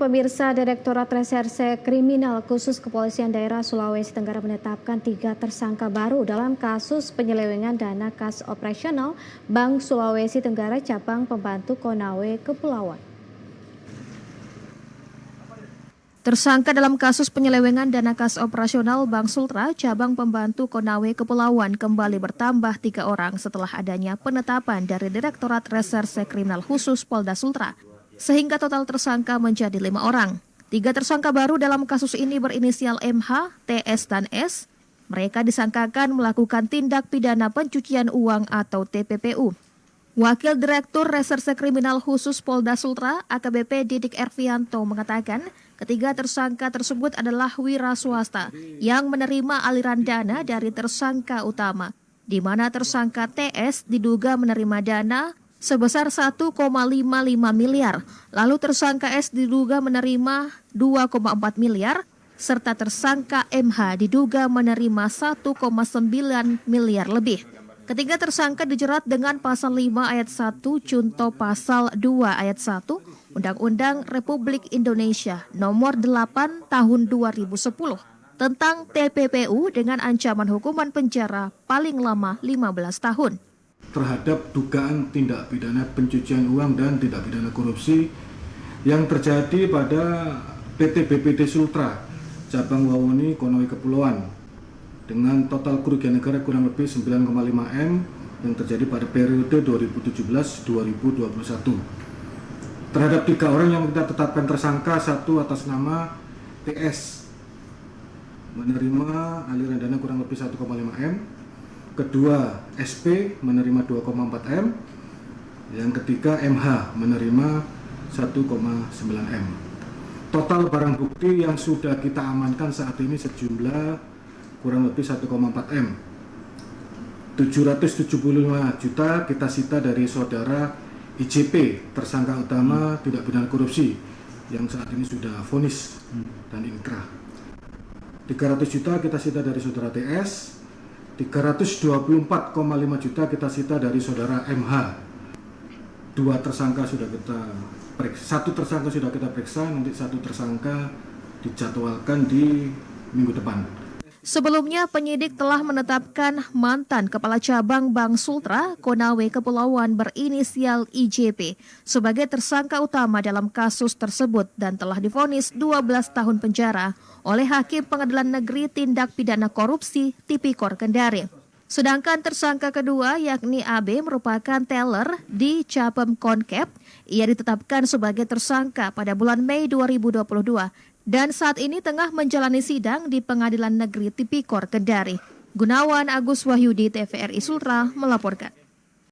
Pemirsa, Direktorat Reserse Kriminal Khusus Kepolisian Daerah Sulawesi Tenggara menetapkan 3 tersangka baru dalam kasus penyelewengan dana kas operasional Bank Sulawesi Tenggara Cabang Pembantu Konawe Kepulauan. Tersangka dalam kasus penyelewengan dana kas operasional Bank Sultra Cabang Pembantu Konawe Kepulauan kembali bertambah 3 orang setelah adanya penetapan dari Direktorat Reserse Kriminal Khusus Polda Sultra. Sehingga total tersangka menjadi 5 orang. 3 tersangka baru dalam kasus ini berinisial MH, TS, dan S. Mereka disangkakan melakukan tindak pidana pencucian uang atau TPPU. Wakil Direktur Reserse Kriminal Khusus Polda Sultra, AKBP Didik Ervianto mengatakan, ketiga tersangka tersebut adalah wira swasta yang menerima aliran dana dari tersangka utama, di mana tersangka TS diduga menerima dana sebesar 1,55 miliar, lalu tersangka S diduga menerima 2,4 miliar, serta tersangka MH diduga menerima 1,9 miliar lebih. Ketiga tersangka dijerat dengan pasal 5 ayat 1 junto pasal 2 ayat 1 Undang-Undang Republik Indonesia nomor 8 tahun 2010 tentang TPPU dengan ancaman hukuman penjara paling lama 15 tahun. Terhadap dugaan tindak pidana pencucian uang dan tindak pidana korupsi yang terjadi pada PT BPD Sultra Cabang Wawoni Konawe Kepulauan dengan total kerugian negara kurang lebih 9,5 M yang terjadi pada periode 2017-2021. Terhadap 3 orang yang kita tetapkan tersangka, satu atas nama TS menerima aliran dana kurang lebih 1,5 M, kedua SP menerima 2,4 M, yang ketiga MH menerima 1,9 M. Total barang bukti yang sudah kita amankan saat ini sejumlah kurang lebih 1,4 M. 775 juta kita sita dari saudara IJP, tersangka utama tindak pidana korupsi yang saat ini sudah vonis dan inkrah. 300 juta kita sita dari saudara TS, 324,5 juta kita sita dari saudara MH. 2 tersangka sudah kita periksa, 1 tersangka sudah kita periksa, nanti 1 tersangka dijadwalkan di minggu depan. Sebelumnya, penyidik telah menetapkan mantan Kepala Cabang Bank Sultra Konawe Kepulauan berinisial IJP sebagai tersangka utama dalam kasus tersebut dan telah divonis 12 tahun penjara oleh Hakim Pengadilan Negeri Tindak Pidana Korupsi Tipikor Kendari. Sedangkan tersangka kedua yakni AB merupakan teller di Cabang Konkep. Ia ditetapkan sebagai tersangka pada bulan Mei 2022 dan saat ini tengah menjalani sidang di Pengadilan Negeri Tipikor Kendari. Gunawan Agus Wahyudi, TVRI Sultra melaporkan.